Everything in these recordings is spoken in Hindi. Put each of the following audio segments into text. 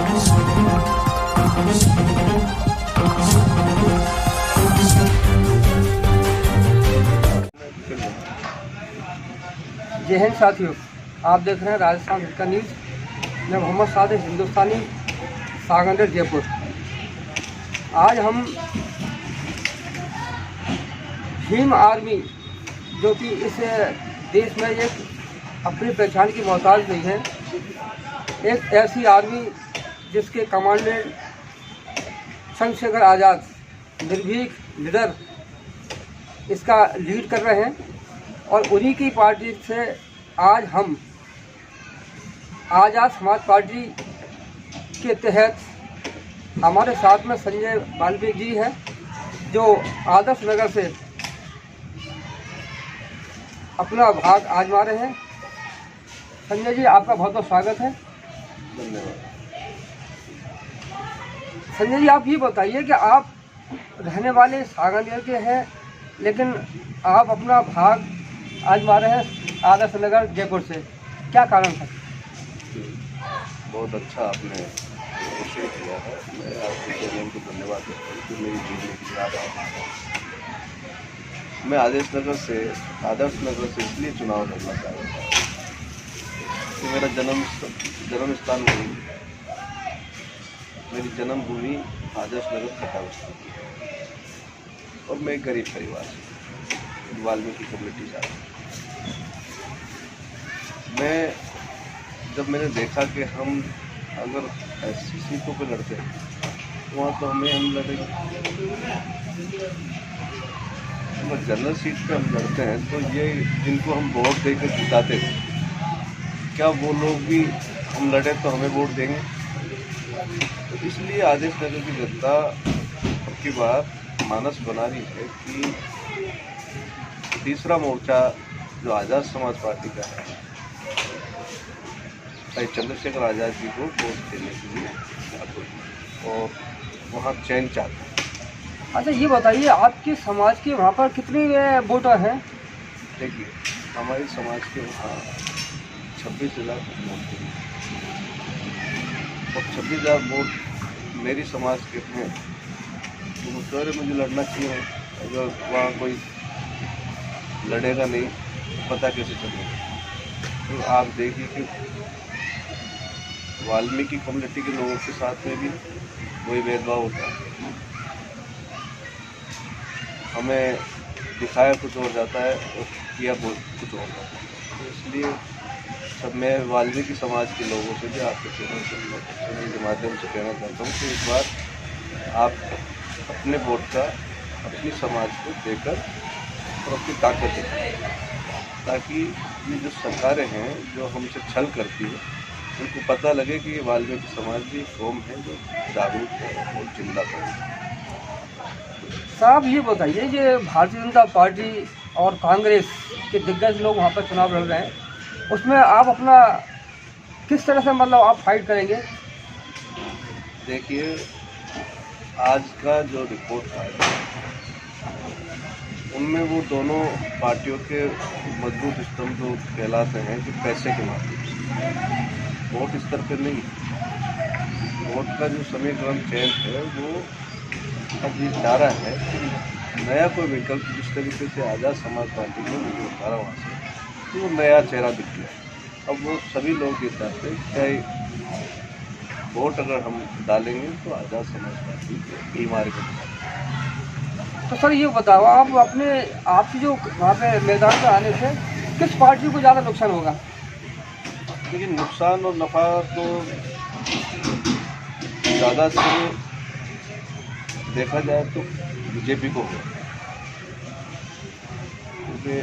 जय हिंद साथियों, आप देख रहे हैं राजस्थान का न्यूज़। मैं मोहम्मद सादिक, हिंदुस्तानी, सागंदर, जयपुर। आज हम भीम आर्मी, जो कि इस देश में एक अपनी पहचान की मोहताज नहीं है, एक ऐसी आर्मी जिसके कमांडेंट चंद्रशेखर आज़ाद निर्भीक निडर इसका लीड कर रहे हैं। और उन्हीं की पार्टी से आज हम आज़ाद समाज पार्टी के तहत हमारे साथ में संजय वाल्मीकि जी हैं, जो आदर्श नगर से अपना भाग आजमा रहे हैं। संजय जी, आपका बहुत बहुत स्वागत है। धन्यवाद। संजय जी, आप ये बताइए कि आप रहने वाले सागंदर के हैं, लेकिन आप अपना भाग आजमा रहे हैं आदर्श नगर जयपुर से, क्या कारण था? बहुत अच्छा आपने विषय किया है। मैं आपके चैनल को धन्यवाद देता हूँ कि मेरी जीवनी की याद आ। मैं आदर्श नगर से इसलिए चुनाव लड़ना चाह रहा था कि मेरा जन्म स्थान वही, मेरी जन्मभूमि आदर्श नगर खटावस्था की, और मैं एक गरीब परिवार से वाल्मीकि कम्युनिटी से आता। मैंने देखा कि हम अगर ऐसी सीटों पर लड़ते हैं वहाँ तो हम लड़ेंगे, अगर जनरल सीट पे हम लड़ते हैं तो ये जिनको हम वोट देकर जिताते थे, क्या वो लोग भी हम लड़े तो हमें वोट देंगे? तो इसलिए आदर्श नगर की जनता अब की बार मानस बना रही है कि तीसरा मोर्चा जो आज़ाद समाज पार्टी का है, भाई चंद्रशेखर आज़ाद जी को वोट देने के लिए और वहाँ चैन चाहते हैं। अच्छा, ये बताइए, आपके समाज के वहाँ पर कितने वोटर हैं? देखिए, हमारे समाज के वहाँ 26,000 वोट हैं, और 26,000 वोट मेरी समाज के हैं। तो मुझे लड़ना चाहिए। अगर वहाँ कोई लड़ेगा नहीं तो पता कैसे चलेगा? तो आप देखिए कि वाल्मीकि कम्युनिटी के लोगों के साथ में भी वही भेदभाव होता है। हमें दिखाया कुछ और जाता है और किया कुछ और जाता है। तो इसलिए सब मैं वाल्मीकि समाज के लोगों से भी आपके चैनल के माध्यम से कहना चाहता हूँ कि इस बार आप अपने वोट का अपनी समाज को देकर और अपनी ताकत दें, ताकि ये जो सरकारें हैं जो हमसे छल करती है, उनको पता लगे कि ये वाल्मीकि समाज भी कौम है जो जागरूक है और जिंदा है। साहब, ये बताइए, ये भारतीय जनता पार्टी और कांग्रेस के दिग्गज लोग वहाँ पर चुनाव लड़ रहे हैं, उसमें आप अपना किस तरह से मतलब आप फाइट करेंगे? देखिए, आज का जो रिपोर्ट आया उनमें वो दोनों पार्टियों के मजबूत स्तंभ जो कहलाते हैं कि पैसे के माध्यम से वोट स्तर पर नहीं, वोट का जो समीकरण चयन है वो अब ये चाह रहा है कि नया कोई विकल्प, जिस तरीके से आज़ाद समाज पार्टी ने मुझे उतारा वहाँ से, तो वो नया चेहरा दिख गया। अब वो सभी लोग ये चाहते हैं कि वोट अगर हम डालेंगे तो आज़ाद समाज पार्टी की मार्ग में। तो सर, ये बताओ, आप आपकी जो वहाँ पे मैदान पर आने से किस पार्टी को ज़्यादा नुकसान होगा? लेकिन नुकसान और नफ़ा तो ज़्यादा से देखा जाए तो बीजेपी को होगा, क्योंकि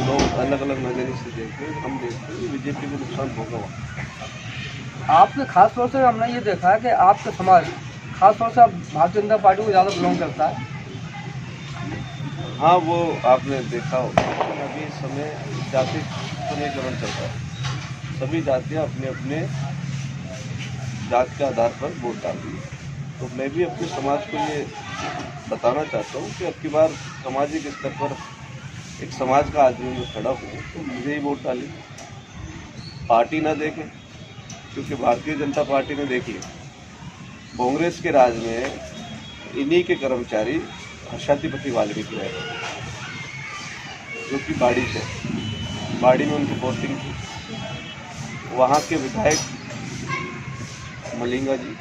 लोग अलग अलग नज़रिए से देखते हैं। हम देखते हैं बीजेपी को नुकसान होगा वहाँ। आपने खास तौर से हमने ये देखा है कि आपका समाज खास तौर से भारतीय जनता पार्टी को ज़्यादा बिलोंग करता है। हाँ, वो आपने देखा होगा कि अभी इस समय जाति समीकरण चल रहा है। सभी जातियाँ अपने अपने जात के आधार पर वोट डाल रही है। तो मैं भी अपने समाज को ये बताना चाहता हूँ कि अब की बार सामाजिक स्तर पर एक समाज का आदमी में खड़ा हूँ तो मुझे ही वोट डालें, पार्टी ना देखें। क्योंकि भारतीय जनता पार्टी ने देखिए कांग्रेस के राज में इन्हीं के कर्मचारी हर्षाधिपति वाल्मीकि रहे, जो कि बाड़ी में उनकी पोस्टिंग थी। वहाँ के विधायक मलिंगा जी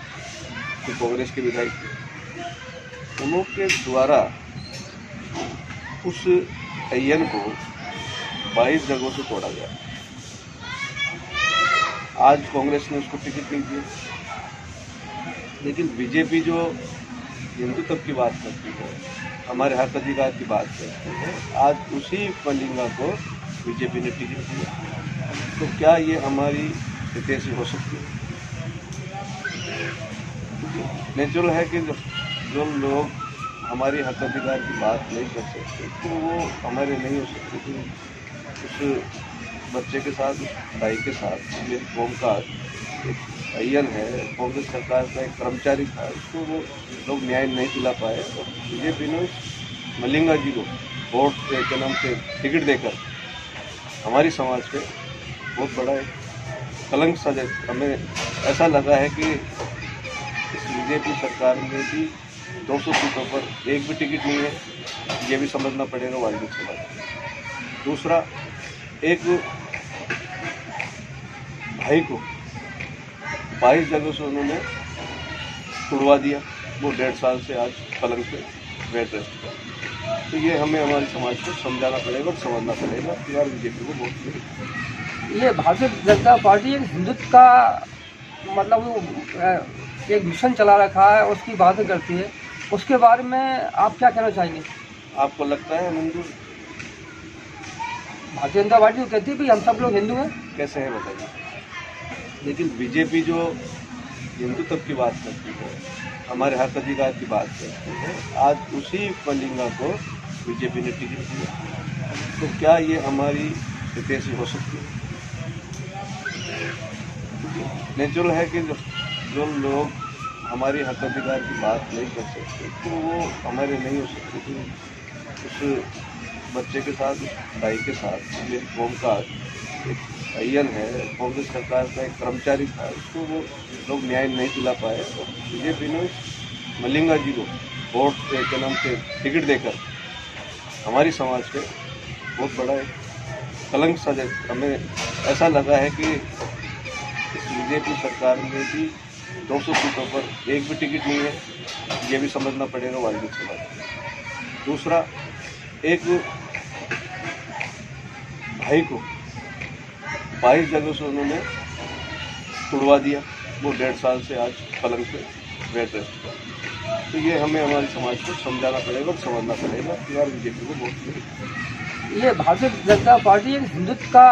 जो कांग्रेस के विधायक थे, उनके द्वारा उस अय्यन को 22 जगहों से तोड़ा गया। आज कांग्रेस ने उसको टिकट नहीं दिया, लेकिन बीजेपी जो हिंदुत्व की बात करती है, हमारे हक अधिकार की बात करती है, आज उसी मलिंगा को बीजेपी ने टिकट दिया। तो क्या ये हमारी हितैषी हो सकती है? नेचुरल है कि जो लोग हमारी हक अधिकार की बात नहीं कर सकते तो वो हमारे नहीं हो सकते। उस बच्चे के साथ, उस भाई के साथ, ये कौम का एक अय्यन है, कांग्रेस सरकार का एक कर्मचारी था, उसको वो लोग न्याय नहीं दिला पाए। और बीजेपी ने उस मलिंगा जी को वोट के नाम से टिकट देकर हमारी समाज पे बहुत बड़ा एक कलंक सजा। हमें ऐसा लगा है कि इस बीजेपी सरकार में भी 200 सीटों पर एक भी टिकट नहीं है, ये भी समझना पड़ेगा वाल्मीकि समाज को। दूसरा, एक भाई को 22 जगह से उन्होंने तुड़वा दिया, वो 1.5 साल से आज पलंग पे बेड रेस्ट कर। तो ये हमें हमारे समाज को समझाना पड़ेगा और समझना पड़ेगा कि यार बीजेपी को वोट दें। ये भारतीय जनता पार्टी एक हिंदुत्व का मतलब वो एक मिशन चला रखा है, उसकी बातें करती है, उसके बारे में आप क्या कहना चाहेंगे? आपको लगता है हिंदू? भारतीय जनता पार्टी तो कहती है कि हम सब लोग हिंदू हैं। कैसे है बताइए? लेकिन बीजेपी जो हिंदुत्व की बात करती है, हमारे हक अधिकार की बात करती है, आज उसी मलिंगा को बीजेपी ने टिकट दिया। तो क्या ये हमारी हितैषी हो सकती है? नेचुरल है कि जो लोग हमारी हक अधिकार की बात नहीं कर सकते तो वो हमारे नहीं हो सकते। उस बच्चे के साथ, उस भाई के साथ, ये कौम का एक अय्यन है, कांग्रेस सरकार का एक कर्मचारी था, उसको वो लोग न्याय नहीं दिला पाए। और बीजेपी ने उस मलिंगा जी को वोट के नाम से टिकट देकर हमारी समाज पे बहुत बड़ा एक कलंक सजा। हमें ऐसा लगा है कि इस बीजेपी सरकार में भी 200 सीटों पर एक भी टिकट नहीं है, ये भी समझना पड़ेगा वाल्मीकि समाज को। दूसरा, एक भाई को 22 जगह से उन्होंने तुड़वा दिया, वो 1.5 साल से आज पलंग पे बेड रेस्ट कर। तो ये हमें हमारे समाज को समझाना पड़ेगा और समझना पड़ेगा कि यार बीजेपी को वोट दें। ये भारतीय जनता पार्टी एक हिंदुत्व का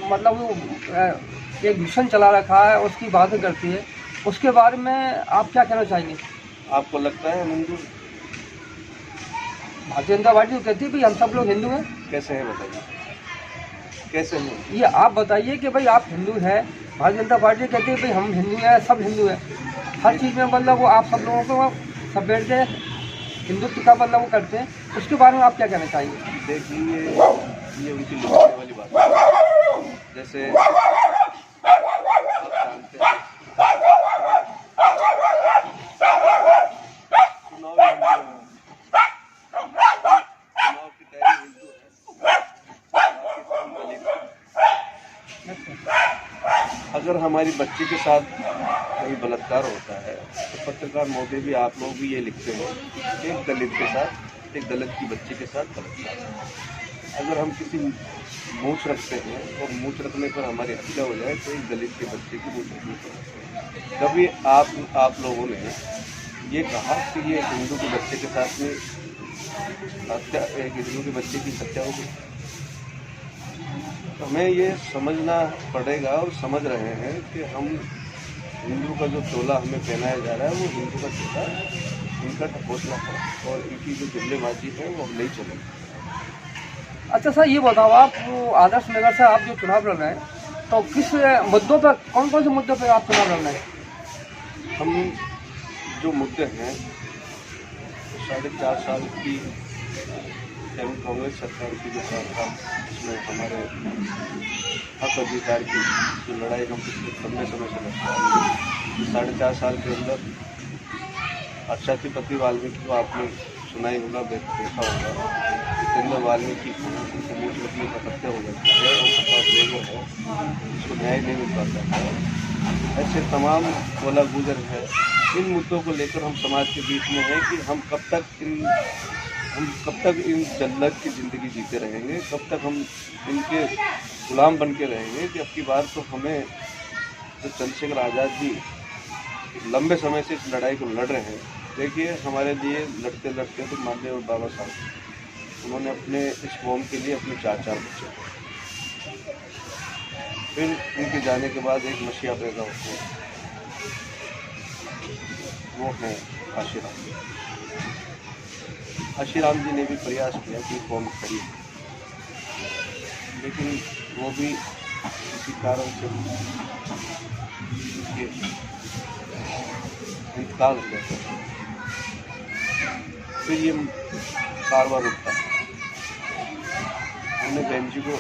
मतलब वो एक मिशन चला रखा है, उसकी बातें करती है, उसके बारे में आप क्या कहना चाहेंगे? आपको लगता है हिंदू? भारतीय जनता पार्टी तो कहती है कि हम सब लोग हिंदू हैं। कैसे है बताइए? कैसे है? ये आप बताइए कि भाई आप हिंदू हैं, भारतीय जनता पार्टी कहती है भाई हम हिंदू हैं, सब हिंदू हैं, हर चीज़ में मतलब वो आप सब लोगों को सब बैठ के हिंदुत्व का मतलब वो करते हैं, उसके बारे में आप क्या कहना चाहेंगे? देखिए, ये उनकी लुभाने वाली बात है। जैसे आप जानते हैं चुनाव की तैयारी हिंदू है। अगर हमारी बच्ची के साथ कहीं बलात्कार होता है तो पत्रकार महोदय भी, आप लोग भी ये लिखते हैं एक दलित के साथ, एक दलित की बच्ची के साथ बलात्कार। अगर हम किसी मूछ रखते हैं और मूछ रखने पर हमारी हत्या हो जाए तो एक दलित के बच्चे की मूछ रखनी पड़ती है। कभी आप लोगों ने ये कहा कि ये हिंदू के बच्चे के साथ में हत्या, एक हिंदू के बच्चे की हत्या हो गई? हमें ये समझना पड़ेगा और समझ रहे हैं कि हम हिंदू का जो चोला हमें पहनाया जा रहा है वो हिंदू का चोला इनका ढकोसला है और इनकी जो जुमलेबाजी है वो नहीं चलेगी। अच्छा सर, ये बताओ आप आदर्श नगर से आप जो चुनाव लड़ रहे हैं तो किस मुद्दों पर, कौन कौन से मुद्दों पर आप चुनाव लड़ रहे हैं? हम जो मुद्दे हैं 4.5 साल की कांग्रेस सरकार की जो काम में हमारे हक अधिकार की जो लड़ाई हम पिछले लंबे समय से लड़ते हैं। 4.5 साल के अंदर अक्षातिपति वाल्मीकि को आपने सुनाई होगा, देखा होगा, जितेंद्र वाल्मीकि उनको मूल लकड़ी का हत्या हो जाती है और प्रकाश रेगो है उसको न्याय नहीं मिल पाता है। ऐसे तमाम गोला गुजर है। इन मुद्दों को लेकर हम समाज के बीच में हैं कि हम कब तक इन जल्लद की ज़िंदगी जीते रहेंगे, कब तक हम इनके गुलाम बन के रहेंगे। कि अब की बार तो हमें जो चंद्रशेखर आज़ाद जी लंबे समय से इस लड़ाई को लड़ रहे हैं। देखिए, हमारे लिए लड़ते लड़ते तो माननीय बाबा साहब उन्होंने अपने इस कौम के लिए अपने 4 बच्चे, फिर उनके जाने के बाद एक मसीहा पैदा होते हैं, वो हैं आशीराम जी ने भी प्रयास किया कि कौम खड़ी, लेकिन वो भी किसी कारण से उनके इंतकाल हो जाता है। फिर ये कारवां रुकता है। हमने बहन जी को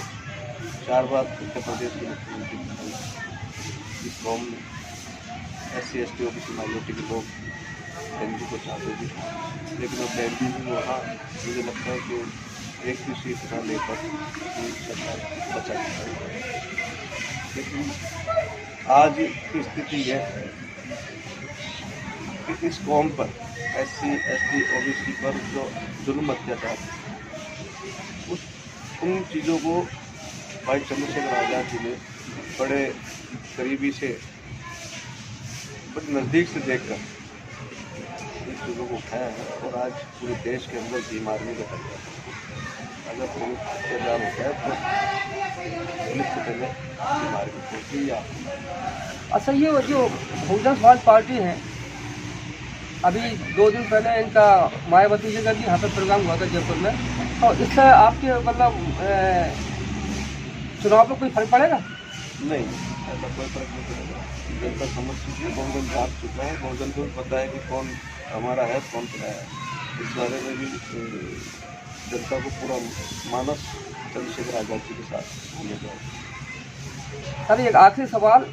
4 बार उत्तर प्रदेश के मुख्यमंत्री बनाया। इस कौम में SC ST OBC माइनॉरिटी के लोग बहन जी को चाहते थे, लेकिन अब बहन जी भी वहाँ मुझे लगता है कि एक भी सीट न लेकर सरकार बचा है। लेकिन आज की स्थिति यह है कि इस कौम पर SC ST OBC पर जो जुल्म अत्याचार उन चीज़ों को भाई चंद्रशेखर आज़ाद जी ने बड़े करीबी से, बड़े नज़दीक से देखकर इन चीज़ों को उठाया है। और आज पूरे देश के अंदर बीमारी का खतरा है। अगर पुलिस अत्याचार होता है तो पुलिस से पहले बीमारी को पहुँची या। अच्छा, ये जो बहुजन समाज पार्टी है, अभी 2 दिन पहले इनका मायावती जी का भी यहाँ पर प्रोग्राम हुआ था जयपुर में, और इससे आपके मतलब चुनाव पर कोई फर्क पड़ेगा? नहीं, ऐसा कोई फर्क नहीं पड़ेगा। जनता समझ चुकी है, बहुजन जान चुका है, बहुजन को पता है कि कौन हमारा है, कौन पराया है। इस बारे में भी जनता को पूरा मानस चंद्रशेखर आज़ाद जी के साथ होने का। सर, एक आखिरी सवाल,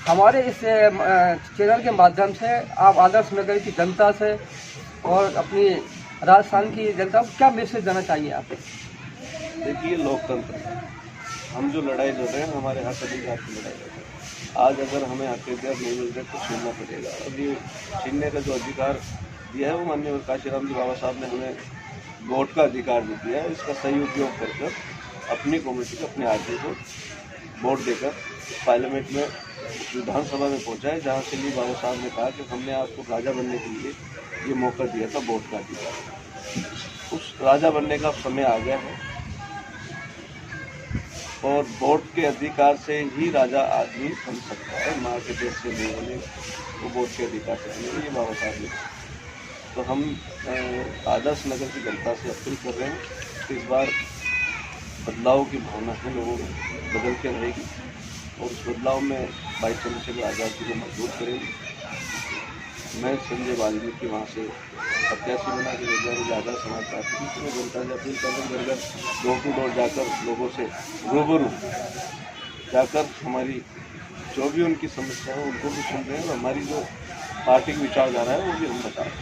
हमारे इस चैनल के माध्यम से आप आदर्श नगर की जनता से और अपनी राजस्थान की जनता को क्या मैसेज देना चाहिए आप? देखिए, लोकतंत्र, हम जो लड़ाई लड़ रहे हैं हमारे हक अधिकार की लड़ाई लड़ रहे हैं। आज अगर हमें हक अधिकार नहीं मिल रहे तो छीनना पड़ेगा। और ये छीनने का जो अधिकार दिया है वो माननीय काशीराम जी बाबा साहब ने हमें वोट का अधिकार जो दिया है, इसका सही उपयोग कर अपनी कम्युनिटी को, अपने आदमी को वोट देकर पार्लियामेंट में, विधानसभा में पहुँचाए, जहाँ के लिए बाबा साहब ने कहा कि हमने आपको राजा बनने के लिए ये मौका दिया था, वोट का अधिकार। उस राजा बनने का समय आ गया है और वोट के अधिकार से ही राजा आदमी बन सकता है। माँ के देश से नहीं बने तो वोट के अधिकार से बने, ये बाबा साहब ने। तो हम आदर्श नगर की जनता से अपील कर रहे हैं कि इस बार बदलाव की भावना है लोगों में, बदल के रहेगी और उस बदलाव में भाई चंद्रशेखर आज़ाद जी को मजबूत करेंगे। मैं संजय वाल्मीकि वहाँ से प्रत्याशी बना के ज़्यादा समाज पार्टी की जनता से अपील कर घर डोर टू डोर जाकर लोगों से रूबरू जाकर हमारी जो भी उनकी समस्या है उनको भी सुन रहे हैं और हमारी जो पार्टी की विचारधारा है वो भी हम बता रहे हैं।